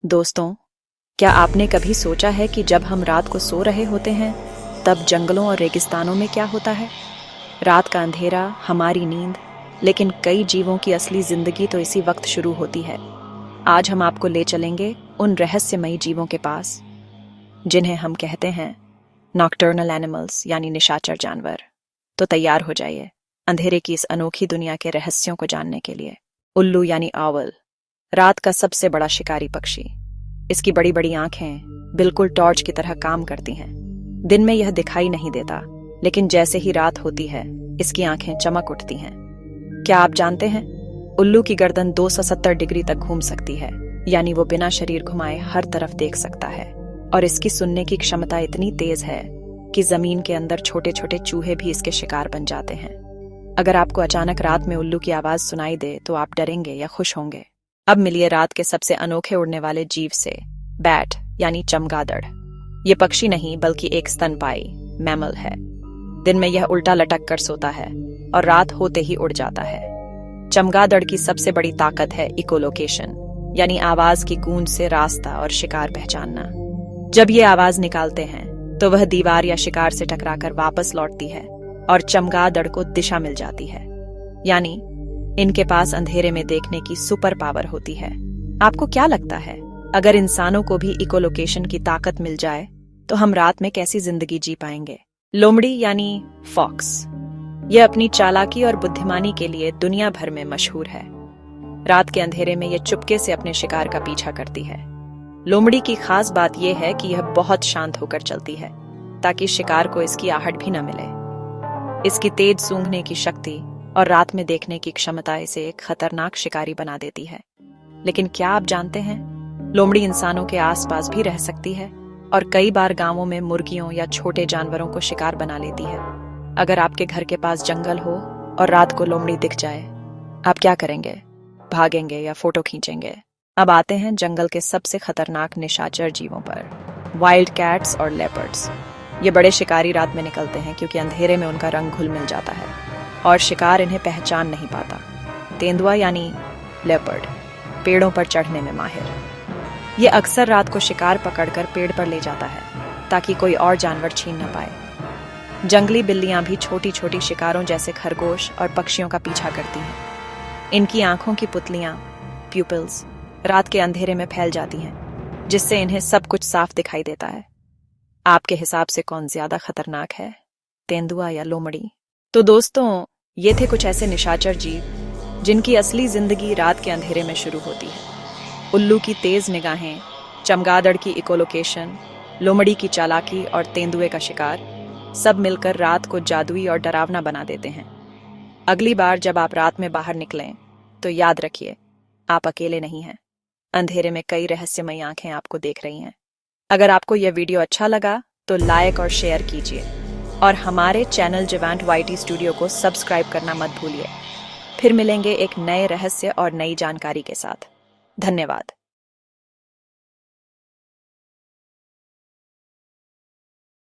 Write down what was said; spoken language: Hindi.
दोस्तों, क्या आपने कभी सोचा है कि जब हम रात को सो रहे होते हैं तब जंगलों और रेगिस्तानों में क्या होता है? रात का अंधेरा, हमारी नींद, लेकिन कई जीवों की असली जिंदगी तो इसी वक्त शुरू होती है। आज हम आपको ले चलेंगे उन रहस्यमयी जीवों के पास जिन्हें हम कहते हैं नॉकटर्नल एनिमल्स यानी निशाचर जानवर। तो तैयार हो जाइए अंधेरे की इस अनोखी दुनिया के रहस्यों को जानने के लिए। उल्लू यानी आउल, रात का सबसे बड़ा शिकारी पक्षी। इसकी बड़ी बड़ी आंखें बिल्कुल टॉर्च की तरह काम करती हैं। दिन में यह दिखाई नहीं देता, लेकिन जैसे ही रात होती है इसकी आंखें चमक उठती हैं। क्या आप जानते हैं, उल्लू की गर्दन 270 डिग्री तक घूम सकती है, यानी वो बिना शरीर घुमाए हर तरफ देख सकता है। और इसकी सुनने की क्षमता इतनी तेज है कि जमीन के अंदर छोटे छोटे चूहे भी इसके शिकार बन जाते हैं। अगर आपको अचानक रात में उल्लू की आवाज सुनाई दे तो आप डरेंगे या खुश होंगे? अब मिलिए रात के सबसे अनोखे उड़ने वाले जीव से, बैट यानी चमगादड़। ये पक्षी नहीं बल्कि एक स्तनपायी मैमल है। दिन में यह उल्टा लटक कर सोता है और रात होते ही उड़ जाता है। चमगादड़ की सबसे बड़ी ताकत है इकोलोकेशन, यानी आवाज की गूंज से रास्ता और शिकार पहचानना। जब ये आवाज निकालते हैं तो वह दीवार या शिकार से टकराकर वापस लौटती है और चमगादड़ को दिशा मिल जाती है, यानी इनके पास अंधेरे में देखने की सुपर पावर होती है। आपको क्या लगता है, अगर इंसानों को भी इकोलोकेशन की ताकत मिल जाए तो हम रात में कैसी जिंदगी जी पाएंगे? लोमड़ी यानी फॉक्स, यह अपनी चालाकी और बुद्धिमानी के लिए दुनिया भर में मशहूर है। रात के अंधेरे में यह चुपके से अपने शिकार का पीछा करती है। लोमड़ी की खास बात यह है कि यह बहुत शांत होकर चलती है ताकि शिकार को इसकी आहट भी न मिले। इसकी तेज सूंघने की शक्ति और रात में देखने की क्षमता इसे एक खतरनाक शिकारी बना देती है। लेकिन क्या आप जानते हैं, लोमड़ी इंसानों के आसपास भी रह सकती है और कई बार गांवों में मुर्गियों या छोटे जानवरों को शिकार बना लेती है। अगर आपके घर के पास जंगल हो और रात को लोमड़ी दिख जाए, आप क्या करेंगे? भागेंगे या फोटो खींचेंगे? अब आते हैं जंगल के सबसे खतरनाक निशाचर जीवों पर, वाइल्ड कैट्स और लेपर्ड्स। ये बड़े शिकारी रात में निकलते हैं क्योंकि अंधेरे में उनका रंग घुल मिल जाता है और शिकार इन्हें पहचान नहीं पाता। तेंदुआ यानी लेपर्ड पेड़ों पर चढ़ने में माहिर। ये अक्सर रात को शिकार पकड़कर पेड़ पर ले जाता है ताकि कोई और जानवर छीन न पाए। जंगली बिल्लियां भी छोटी छोटी शिकारों जैसे खरगोश और पक्षियों का पीछा करती हैं। इनकी आंखों की पुतलियां, प्यूपिल्स, रात के अंधेरे में फैल जाती हैं, जिससे इन्हें सब कुछ साफ दिखाई देता है। आपके हिसाब से कौन ज्यादा खतरनाक है, तेंदुआ या लोमड़ी? तो दोस्तों, ये थे कुछ ऐसे निशाचर जीव जिनकी असली जिंदगी रात के अंधेरे में शुरू होती है। उल्लू की तेज निगाहें, चमगादड़ की इकोलोकेशन, लोमड़ी की चालाकी और तेंदुए का शिकार, सब मिलकर रात को जादुई और डरावना बना देते हैं। अगली बार जब आप रात में बाहर निकलें तो याद रखिए, आप अकेले नहीं हैं। अंधेरे में कई रहस्यमयी आंखें आपको देख रही हैं। अगर आपको यह वीडियो अच्छा लगा तो लाइक और शेयर कीजिए और हमारे चैनल जिवंत वाईटी स्टूडियो को सब्सक्राइब करना मत भूलिए। फिर मिलेंगे एक नए रहस्य और नई जानकारी के साथ। धन्यवाद।